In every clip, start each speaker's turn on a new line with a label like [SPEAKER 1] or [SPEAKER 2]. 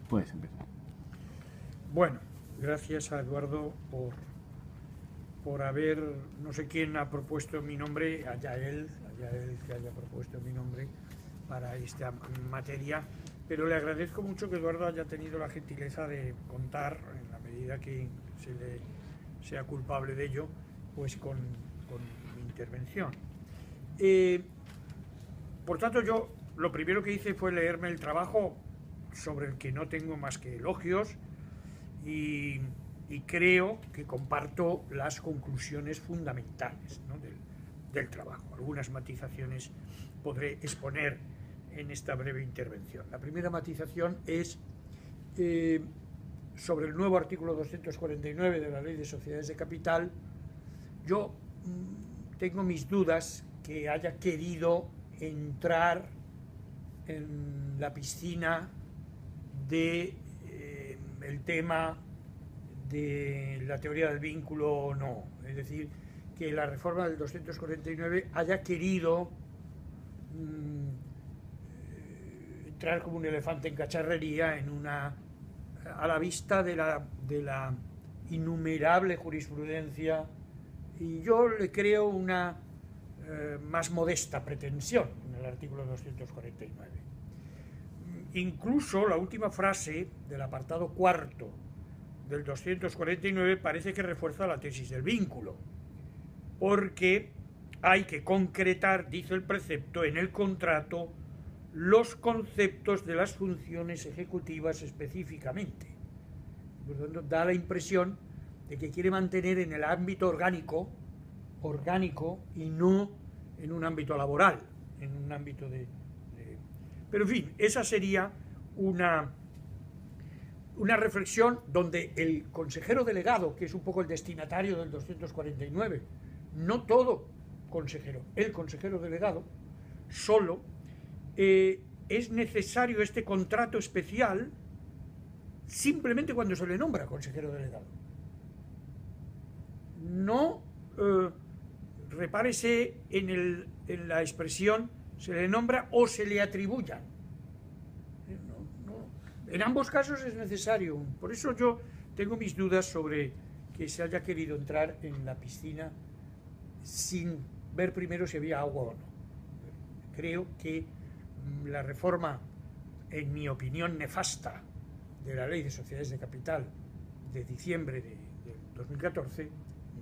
[SPEAKER 1] Puedes empezar.
[SPEAKER 2] Bueno, gracias a Eduardo por haber, no sé quién ha propuesto mi nombre, allá él que haya propuesto mi nombre para esta materia, pero le agradezco mucho que Eduardo haya tenido la gentileza de contar, en la medida que se le sea culpable de ello, pues con mi intervención. Por tanto, yo lo primero que hice fue leerme el trabajo, sobre el que no tengo más que elogios, y creo que comparto las conclusiones fundamentales, ¿no?, del trabajo. Algunas matizaciones podré exponer en esta breve intervención. La primera matización es sobre el nuevo artículo 249 de la Ley de Sociedades de Capital. Yo tengo mis dudas que haya querido entrar en la piscina de el tema de la teoría del vínculo o no. Es decir, que la reforma del 249 haya querido entrar como un elefante en cacharrería a la vista de la innumerable jurisprudencia, y yo le creo una más modesta pretensión en el artículo 249. Incluso la última frase del apartado cuarto del 249 parece que refuerza la tesis del vínculo, porque hay que concretar, dice el precepto, en el contrato los conceptos de las funciones ejecutivas específicamente. Por lo tanto, da la impresión de que quiere mantener en el ámbito orgánico y no en un ámbito laboral, en un ámbito Pero en fin, esa sería una reflexión donde el consejero delegado, que es un poco el destinatario del 249, no todo consejero, el consejero delegado, solo es necesario este contrato especial simplemente cuando se le nombra consejero delegado. No repárese en la expresión se le nombra o se le atribuya. En ambos casos es necesario. Por eso yo tengo mis dudas sobre que se haya querido entrar en la piscina sin ver primero si había agua o no. Creo que la reforma, en mi opinión nefasta, de la Ley de Sociedades de Capital de diciembre de 2014,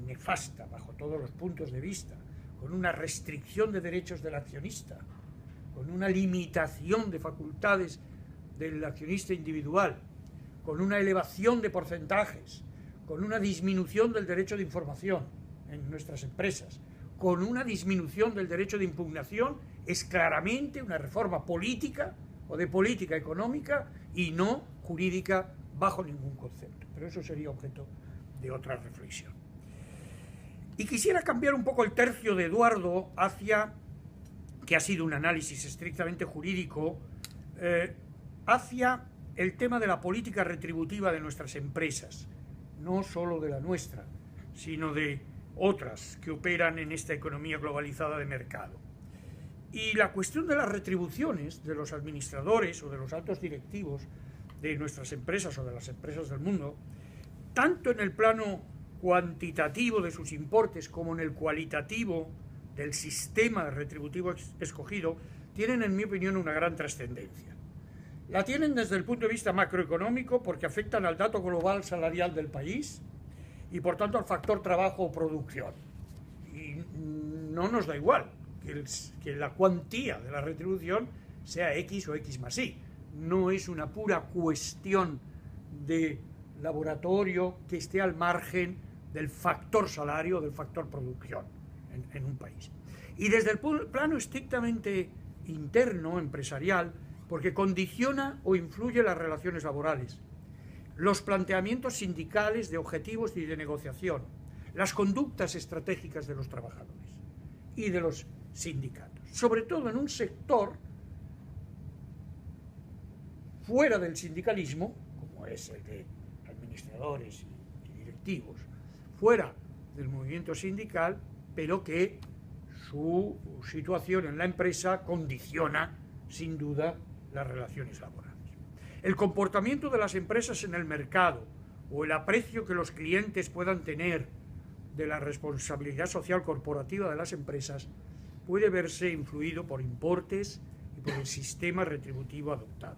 [SPEAKER 2] nefasta bajo todos los puntos de vista, con una restricción de derechos del accionista, con una limitación de facultades del accionista individual, con una elevación de porcentajes, con una disminución del derecho de información en nuestras empresas, con una disminución del derecho de impugnación, es claramente una reforma política o de política económica y no jurídica bajo ningún concepto. Pero eso sería objeto de otra reflexión. Y quisiera cambiar un poco el tercio de Eduardo hacia, que ha sido un análisis estrictamente jurídico, hacia el tema de la política retributiva de nuestras empresas, no solo de la nuestra, sino de otras que operan en esta economía globalizada de mercado. Y la cuestión de las retribuciones de los administradores o de los altos directivos de nuestras empresas o de las empresas del mundo, tanto en el plano cuantitativo de sus importes como en el cualitativo del sistema retributivo escogido, tienen, en mi opinión, una gran trascendencia. La tienen desde el punto de vista macroeconómico porque afectan al dato global salarial del país y, por tanto, al factor trabajo o producción. Y no nos da igual que la cuantía de la retribución sea X o X más Y. No es una pura cuestión de laboratorio que esté al margen del factor salario o del factor producción en un país. Y desde el plano estrictamente interno, empresarial, porque condiciona o influye las relaciones laborales, los planteamientos sindicales de objetivos y de negociación, las conductas estratégicas de los trabajadores y de los sindicatos, sobre todo en un sector fuera del sindicalismo, como es el de administradores y directivos, fuera del movimiento sindical, pero que su situación en la empresa condiciona, sin duda, las relaciones laborales. El comportamiento de las empresas en el mercado o el aprecio que los clientes puedan tener de la responsabilidad social corporativa de las empresas puede verse influido por importes y por el sistema retributivo adoptado.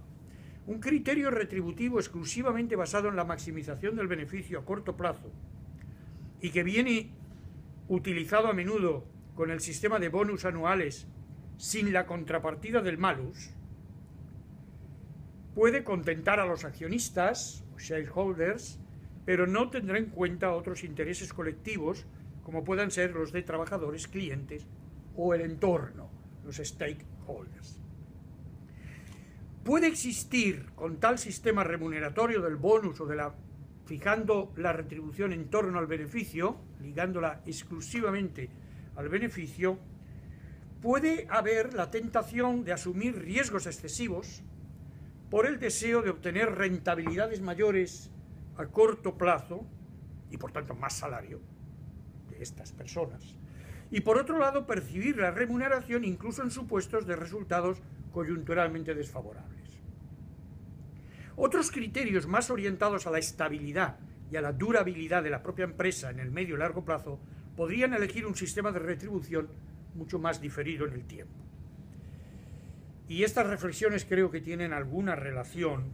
[SPEAKER 2] Un criterio retributivo exclusivamente basado en la maximización del beneficio a corto plazo y que viene utilizado a menudo con el sistema de bonus anuales sin la contrapartida del malus, puede contentar a los accionistas o shareholders, pero no tendrá en cuenta otros intereses colectivos como puedan ser los de trabajadores, clientes o el entorno, los stakeholders. ¿Puede existir con tal sistema remuneratorio del bonus o fijando la retribución en torno al beneficio, ligándola exclusivamente al beneficio, puede haber la tentación de asumir riesgos excesivos por el deseo de obtener rentabilidades mayores a corto plazo y por tanto más salario de estas personas? Y por otro lado, percibir la remuneración incluso en supuestos de resultados coyunturalmente desfavorables. Otros criterios más orientados a la estabilidad y a la durabilidad de la propia empresa en el medio y largo plazo podrían elegir un sistema de retribución mucho más diferido en el tiempo. Y estas reflexiones creo que tienen alguna relación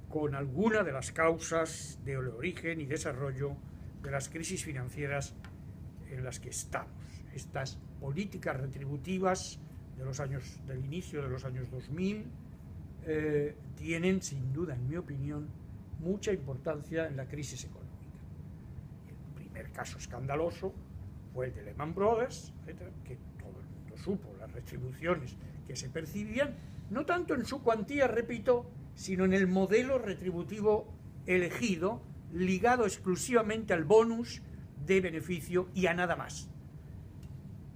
[SPEAKER 2] con alguna de las causas del origen y desarrollo de las crisis financieras en las que estamos. Estas políticas retributivas del inicio de los años 2000 tienen, sin duda, en mi opinión, mucha importancia en la crisis económica. El primer caso escandaloso fue el de Lehman Brothers, etcétera, que todo el mundo supo las retribuciones que se percibían, no tanto en su cuantía, repito, sino en el modelo retributivo elegido, ligado exclusivamente al bonus de beneficio y a nada más.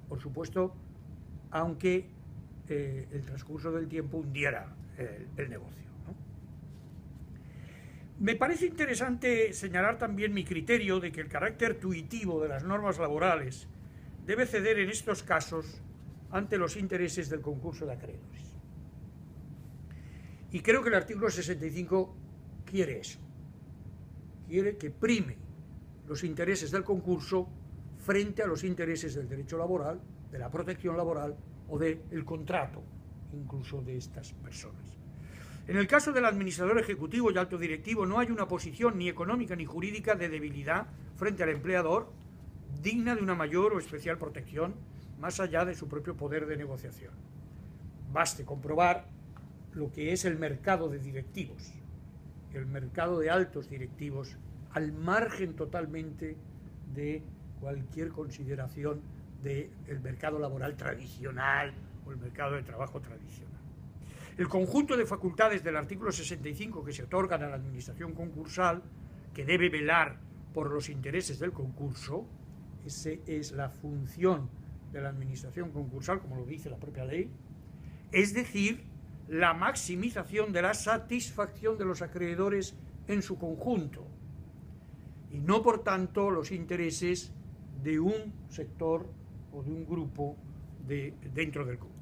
[SPEAKER 2] Por supuesto, aunque el transcurso del tiempo hundiera el negocio, ¿no? Me parece interesante señalar también mi criterio de que el carácter tuitivo de las normas laborales debe ceder en estos casos ante los intereses del concurso de acreedores. Y creo que el artículo 65 quiere eso. Quiere que prime los intereses del concurso frente a los intereses del derecho laboral, de la protección laboral o del contrato, incluso de estas personas. En el caso del administrador ejecutivo y alto directivo no hay una posición ni económica ni jurídica de debilidad frente al empleador digna de una mayor o especial protección más allá de su propio poder de negociación. Baste comprobar lo que es el mercado de directivos, el mercado de altos directivos, al margen totalmente de cualquier consideración del mercado laboral tradicional o el mercado de trabajo tradicional. El conjunto de facultades del artículo 65 que se otorgan a la administración concursal, que debe velar por los intereses del concurso, esa es la función de la administración concursal, como lo dice la propia ley, es decir, la maximización de la satisfacción de los acreedores en su conjunto, y no, por tanto, los intereses de un sector o de un grupo dentro del concurso.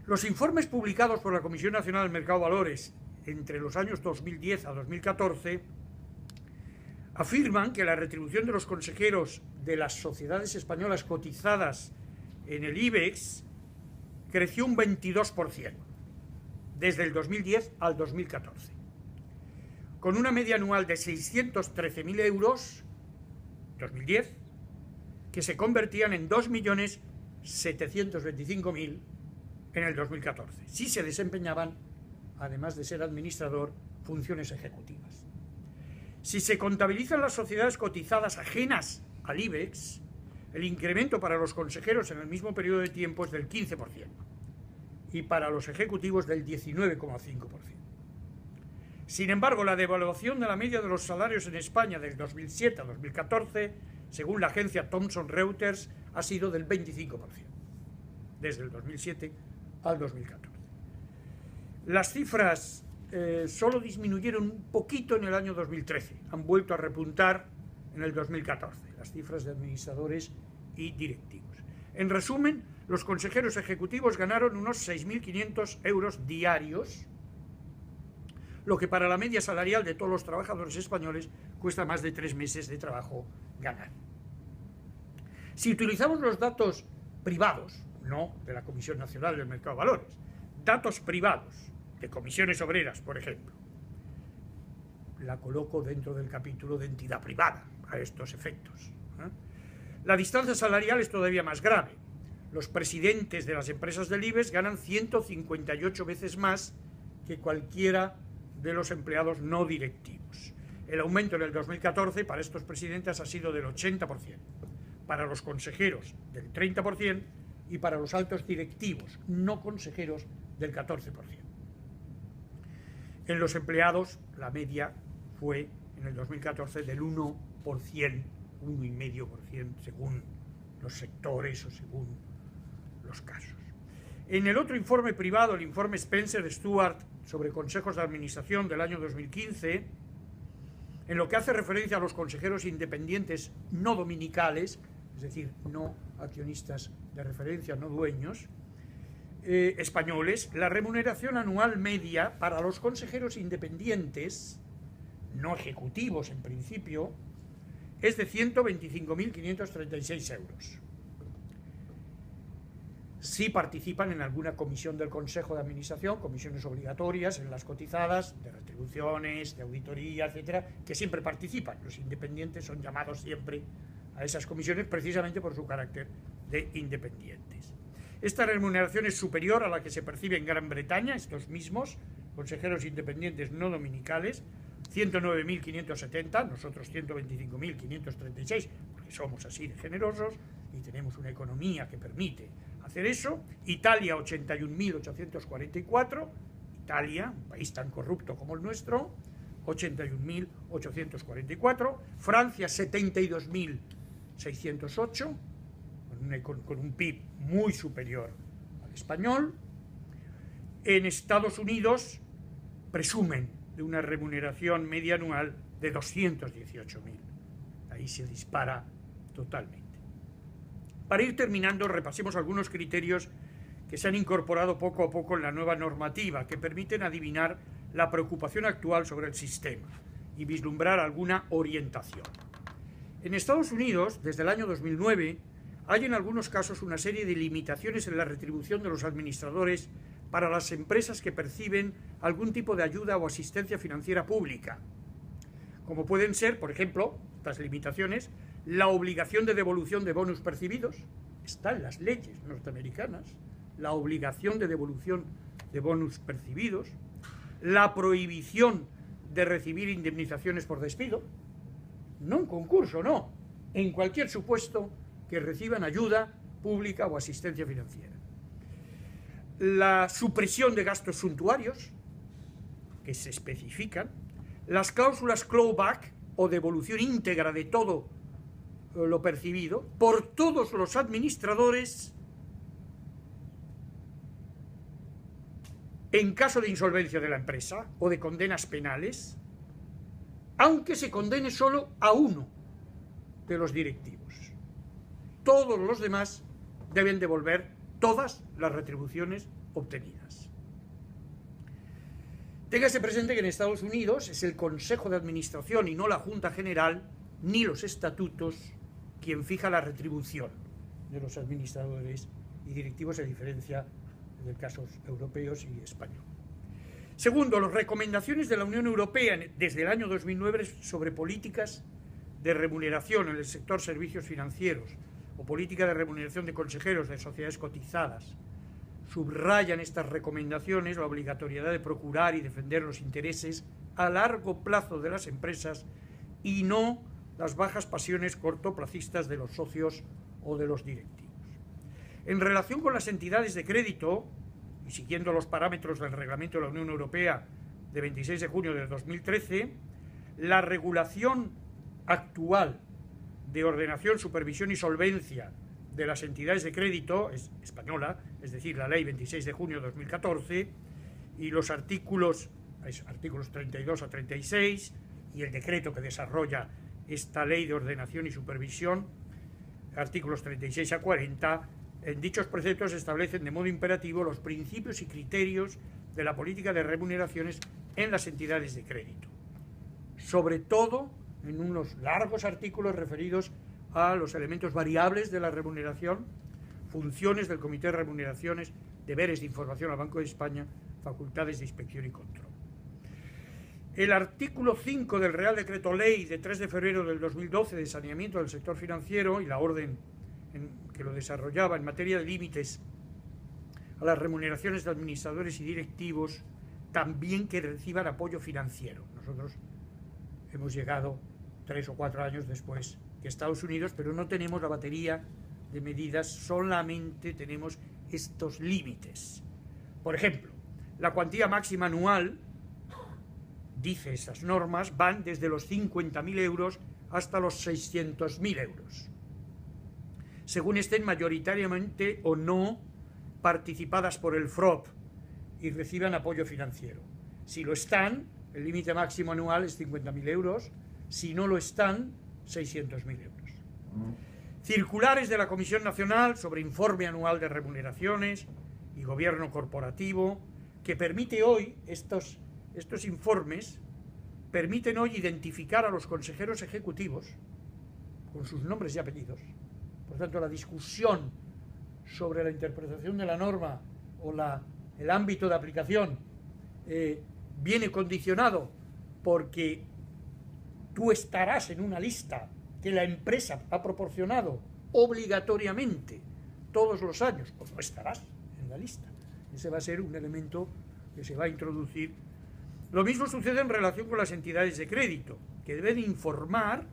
[SPEAKER 2] Los informes publicados por la Comisión Nacional del Mercado de Valores entre los años 2010 a 2014 afirman que la retribución de los consejeros de las sociedades españolas cotizadas en el IBEX creció un 22% desde el 2010 al 2014, con una media anual de 613.000 euros, 2010, que se convertían en 2.725.000 en el 2014, si se desempeñaban, además de ser administrador, funciones ejecutivas. Si se contabilizan las sociedades cotizadas ajenas al IBEX, el incremento para los consejeros en el mismo periodo de tiempo es del 15% y para los ejecutivos del 19,5%. Sin embargo, la devaluación de la media de los salarios en España del 2007 a 2014, según la agencia Thomson Reuters, ha sido del 25%, desde el 2007 al 2014. Las cifras solo disminuyeron un poquito en el año 2013, han vuelto a repuntar en el 2014, las cifras de administradores y directivos. En resumen, los consejeros ejecutivos ganaron unos 6.500 euros diarios lo que para la media salarial de todos los trabajadores españoles cuesta más de 3 meses de trabajo ganar. Si utilizamos los datos privados, no de la Comisión Nacional del Mercado de Valores, datos privados de comisiones obreras, por ejemplo, la coloco dentro del capítulo de entidad privada a estos efectos. La distancia salarial es todavía más grave. Los presidentes de las empresas del IBEX ganan 158 veces más que cualquiera de los empleados no directivos. El aumento en el 2014 para estos presidentes ha sido del 80%, para los consejeros del 30% y para los altos directivos no consejeros del 14%. En los empleados la media fue en el 2014 del 1%, 1,5% según los sectores o según los casos. En el otro informe privado, el informe Spencer-Stuart sobre consejos de administración del año 2015, en lo que hace referencia a los consejeros independientes no dominicales, es decir, no accionistas de referencia, no dueños, españoles, la remuneración anual media para los consejeros independientes, no ejecutivos en principio, es de 125.536 euros. Si participan en alguna comisión del Consejo de Administración, comisiones obligatorias en las cotizadas, de retribuciones, de auditoría, etcétera, que siempre participan. Los independientes son llamados siempre a esas comisiones precisamente por su carácter de independientes. Esta remuneración es superior a la que se percibe en Gran Bretaña, estos mismos consejeros independientes no dominicales, 109.570, nosotros 125.536, porque somos así de generosos y tenemos una economía que permite hacer eso. Italia 81.844, Italia, un país tan corrupto como el nuestro, 81.844, Francia 72.608, con un PIB muy superior al español. En Estados Unidos presumen de una remuneración media anual de 218.000. Ahí se dispara totalmente. Para ir terminando, repasemos algunos criterios que se han incorporado poco a poco en la nueva normativa, que permiten adivinar la preocupación actual sobre el sistema y vislumbrar alguna orientación. En Estados Unidos, desde el año 2009, hay en algunos casos una serie de limitaciones en la retribución de los administradores para las empresas que perciben algún tipo de ayuda o asistencia financiera pública, como pueden ser, por ejemplo, estas limitaciones, la obligación de devolución de bonus percibidos, está en las leyes norteamericanas, la obligación de devolución de bonus percibidos, la prohibición de recibir indemnizaciones por despido, no en concurso, no, en cualquier supuesto que reciban ayuda pública o asistencia financiera. La supresión de gastos suntuarios, que se especifican, las cláusulas clawback o devolución íntegra de todo lo percibido por todos los administradores en caso de insolvencia de la empresa o de condenas penales, aunque se condene solo a uno de los directivos. Todos los demás deben devolver todas las retribuciones obtenidas. Téngase presente que en Estados Unidos es el Consejo de Administración y no la Junta General ni los estatutos quien fija la retribución de los administradores y directivos, a diferencia de casos europeos y español. Segundo, las recomendaciones de la Unión Europea desde el año 2009 sobre políticas de remuneración en el sector servicios financieros o política de remuneración de consejeros de sociedades cotizadas subrayan estas recomendaciones la obligatoriedad de procurar y defender los intereses a largo plazo de las empresas y no las bajas pasiones cortoplacistas de los socios o de los directivos. En relación con las entidades de crédito, y siguiendo los parámetros del Reglamento de la Unión Europea de 26 de junio de 2013, la regulación actual de ordenación, supervisión y solvencia de las entidades de crédito es española, es decir, la Ley 26 de junio de 2014, y los artículos 32 a 36, y el decreto que desarrolla esta Ley de ordenación y supervisión, artículos 36 a 40, en dichos preceptos se establecen de modo imperativo los principios y criterios de la política de remuneraciones en las entidades de crédito, sobre todo en unos largos artículos referidos a los elementos variables de la remuneración, funciones del Comité de Remuneraciones, deberes de información al Banco de España, facultades de inspección y control. El artículo 5 del Real Decreto Ley de 3 de febrero del 2012 de saneamiento del sector financiero y la orden que lo desarrollaba en materia de límites a las remuneraciones de administradores y directivos, también que reciban apoyo financiero. Nosotros hemos llegado 3 o 4 años después que Estados Unidos, pero no tenemos la batería de medidas, solamente tenemos estos límites. Por ejemplo, la cuantía máxima anual, dice esas normas, van desde los 50.000 euros hasta los 600.000 euros, según estén mayoritariamente o no participadas por el FROP y reciban apoyo financiero. Si lo están, el límite máximo anual es 50.000 euros, si no lo están, 600.000 euros. Circulares de la Comisión Nacional sobre Informe Anual de Remuneraciones y Gobierno Corporativo, que permite hoy, estos informes, permiten hoy identificar a los consejeros ejecutivos con sus nombres y apellidos. Por tanto, la discusión sobre la interpretación de la norma o el ámbito de aplicación viene condicionado porque tú estarás en una lista que la empresa ha proporcionado obligatoriamente todos los años, pues no estarás en la lista. Ese va a ser un elemento que se va a introducir. Lo mismo sucede en relación con las entidades de crédito, que deben informar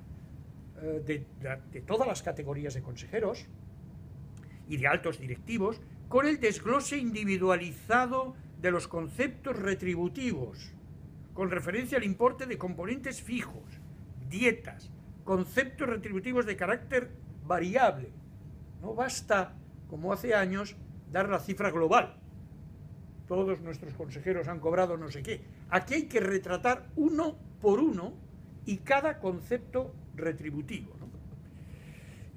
[SPEAKER 2] de todas las categorías de consejeros y de altos directivos, con el desglose individualizado de los conceptos retributivos, con referencia al importe de componentes fijos, dietas, conceptos retributivos de carácter variable. No basta, como hace años, dar la cifra global. Todos nuestros consejeros han cobrado no sé qué. Aquí hay que retratar uno por uno y cada concepto retributivo, ¿no?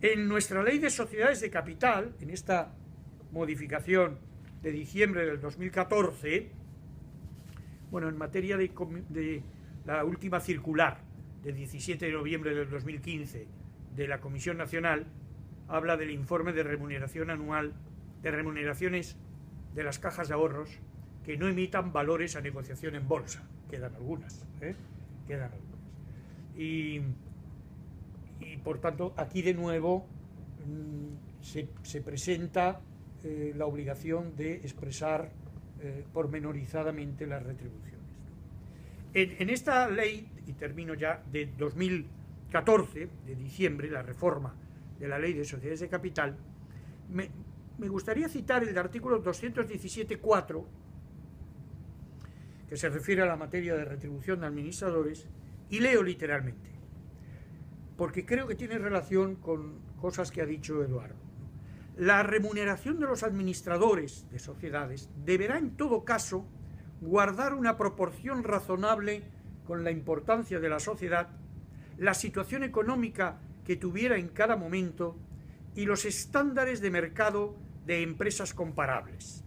[SPEAKER 2] En nuestra ley de sociedades de capital, en esta modificación de diciembre del 2014, bueno, en materia de la última circular de 17 de noviembre del 2015 de la Comisión Nacional, habla del informe de remuneración anual de remuneraciones de las cajas de ahorros que no emitan valores a negociación en bolsa. Quedan algunas, quedan algunas. Y por tanto, aquí de nuevo se presenta la obligación de expresar pormenorizadamente las retribuciones. En esta ley, y termino ya, de 2014, de diciembre, la reforma de la Ley de Sociedades de Capital, me gustaría citar el artículo 217.4, que se refiere a la materia de retribución de administradores, y leo literalmente, porque creo que tiene relación con cosas que ha dicho Eduardo. La remuneración de los administradores de sociedades deberá en todo caso guardar una proporción razonable con la importancia de la sociedad, la situación económica que tuviera en cada momento y los estándares de mercado de empresas comparables.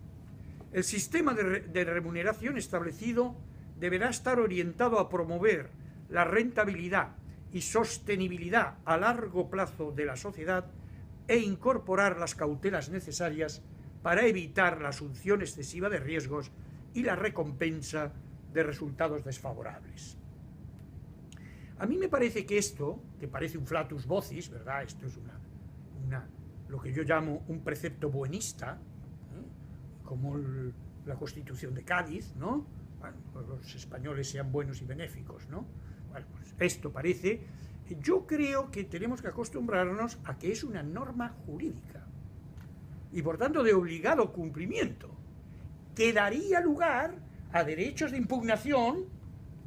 [SPEAKER 2] El sistema de remuneración establecido deberá estar orientado a promover la rentabilidad y sostenibilidad a largo plazo de la sociedad e incorporar las cautelas necesarias para evitar la asunción excesiva de riesgos y la recompensa de resultados desfavorables. A mí me parece que esto, que parece un flatus vocis, ¿verdad? Esto es lo que yo llamo un precepto buenista, como la Constitución de Cádiz, ¿no? Bueno, pues los españoles sean buenos y benéficos, ¿no? Bueno, pues esto parece. Yo creo que tenemos que acostumbrarnos a que es una norma jurídica y por tanto de obligado cumplimiento, que daría lugar a derechos de impugnación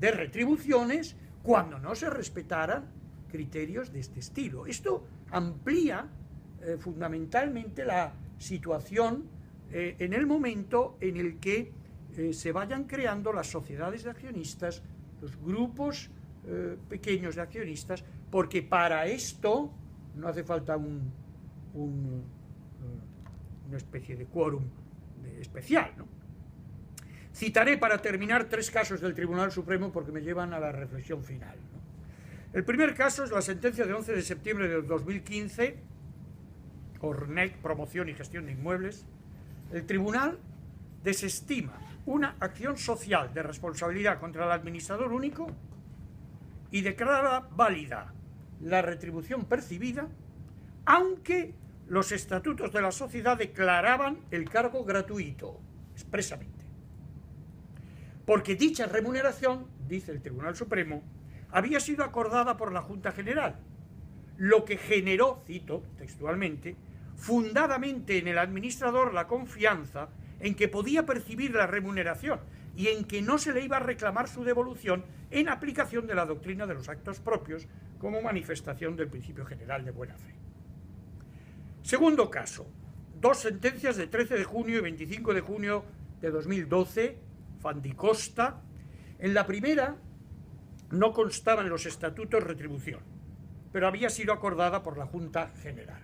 [SPEAKER 2] de retribuciones cuando no se respetaran criterios de este estilo. Esto amplía fundamentalmente la situación en el momento en el que se vayan creando las sociedades de accionistas, los grupos pequeños de accionistas, porque para esto no hace falta una especie de quórum especial, ¿no? Citaré para terminar 3 casos del Tribunal Supremo porque me llevan a la reflexión final, ¿no? El primer caso es la sentencia de 11 de septiembre de 2015, ORNEC, Promoción y Gestión de Inmuebles. El Tribunal desestima una acción social de responsabilidad contra el administrador único y declara válida la retribución percibida, aunque los estatutos de la sociedad declaraban el cargo gratuito, expresamente. Porque dicha remuneración, dice el Tribunal Supremo, había sido acordada por la Junta General, lo que generó, cito textualmente, fundadamente en el administrador la confianza en que podía percibir la remuneración y en que no se le iba a reclamar su devolución en aplicación de la doctrina de los actos propios como manifestación del principio general de buena fe. Segundo caso, 2 sentencias de 13 de junio y 25 de junio de 2012, Fandicosta. En la primera no constaba en los estatutos retribución, pero había sido acordada por la Junta General.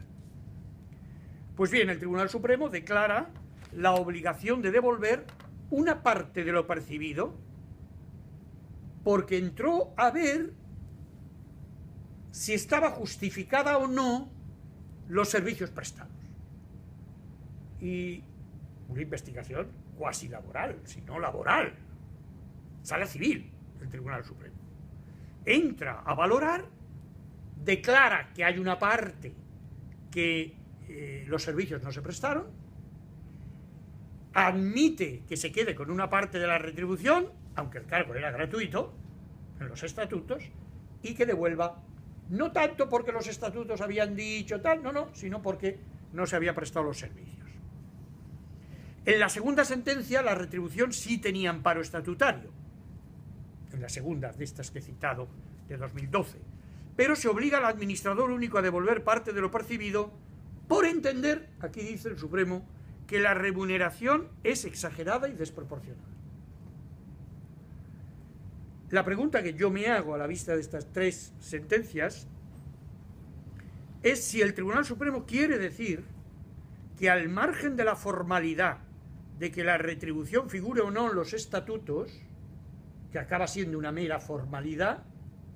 [SPEAKER 2] Pues bien, el Tribunal Supremo declara la obligación de devolver una parte de lo percibido porque entró a ver si estaba justificada o no los servicios prestados. Y una investigación cuasi laboral, si no laboral, sala civil del Tribunal Supremo. Entra a valorar, declara que hay una parte que los servicios no se prestaron, admite que se quede con una parte de la retribución, aunque el cargo era gratuito en los estatutos, y que devuelva, no tanto porque los estatutos habían dicho tal, no, sino porque no se había prestado los servicios. En la segunda sentencia la retribución sí tenía amparo estatutario, en la segunda de estas que he citado, de 2012, pero se obliga al administrador único a devolver parte de lo percibido por entender, aquí dice el Supremo, que la remuneración es exagerada y desproporcionada. La pregunta que yo me hago a la vista de estas 3 sentencias es si el Tribunal Supremo quiere decir que al margen de la formalidad de que la retribución figure o no en los estatutos, que acaba siendo una mera formalidad,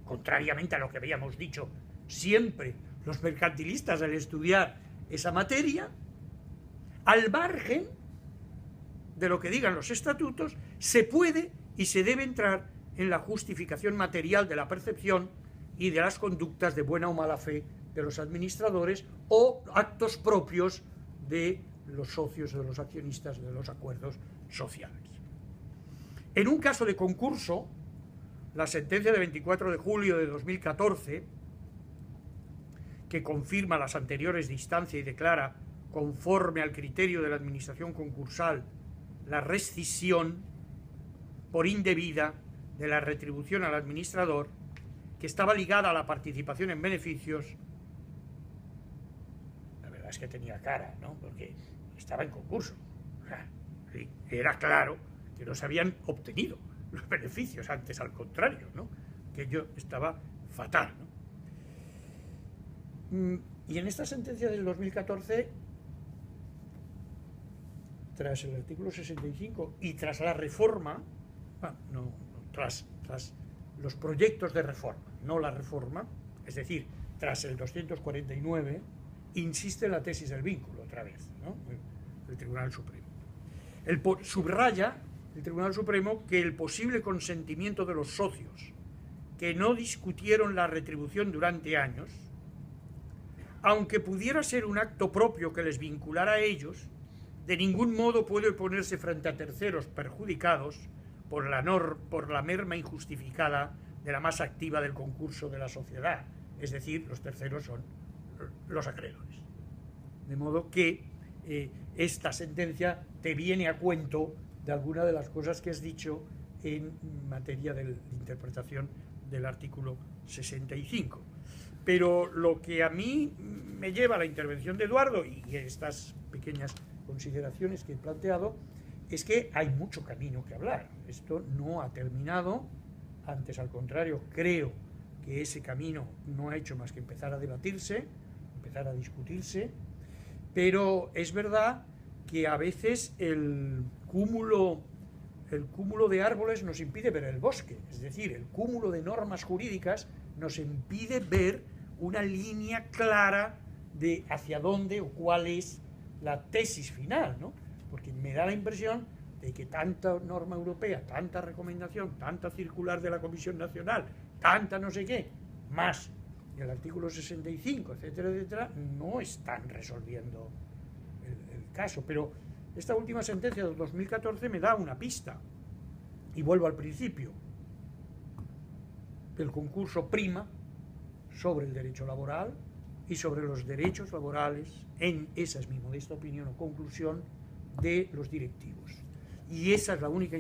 [SPEAKER 2] contrariamente a lo que habíamos dicho siempre los mercantilistas al estudiar esa materia, al margen de lo que digan los estatutos, se puede y se debe entrar en la justificación material de la percepción y de las conductas de buena o mala fe de los administradores o actos propios de los socios o de los accionistas de los acuerdos sociales. En un caso de concurso, la sentencia de 24 de julio de 2014, que confirma las anteriores de instancia y declara, conforme al criterio de la administración concursal, la rescisión por indebida de la retribución al administrador, que estaba ligada a la participación en beneficios. La verdad es que tenía cara, ¿no? Porque estaba en concurso. Sí, era claro que no se habían obtenido los beneficios, antes al contrario, ¿no? Que yo estaba fatal, ¿no? Y en esta sentencia del 2014, tras el artículo 65 y tras la reforma, tras los proyectos de reforma, no la reforma, es decir, tras el 249, insiste en la tesis del vínculo otra vez, ¿no? El Tribunal Supremo. Subraya el Tribunal Supremo que el posible consentimiento de los socios que no discutieron la retribución durante años, aunque pudiera ser un acto propio que les vinculara a ellos, de ningún modo puede ponerse frente a terceros perjudicados por la merma injustificada de la masa activa del concurso de la sociedad, es decir, los terceros son los acreedores. De modo que esta sentencia te viene a cuento de alguna de las cosas que has dicho en materia de interpretación del artículo 65. Pero lo que a mí me lleva a la intervención de Eduardo y estas pequeñas consideraciones que he planteado es que hay mucho camino que hablar. Esto no ha terminado, antes al contrario, creo que ese camino no ha hecho más que empezar a debatirse, empezar a discutirse, pero es verdad que a veces el cúmulo el cúmulo de árboles nos impide ver el bosque, es decir, el cúmulo de normas jurídicas nos impide ver una línea clara de hacia dónde o cuál es la tesis final, ¿no? Porque me da la impresión de que tanta norma europea, tanta recomendación, tanta circular de la Comisión Nacional, tanta no sé qué, más el artículo 65, etcétera, etcétera, no están resolviendo el caso. Pero esta última sentencia del 2014 me da una pista. Y vuelvo al principio. El concurso prima sobre el derecho laboral y sobre los derechos laborales, esa es mi modesta opinión o conclusión, de los directivos. Y esa es la única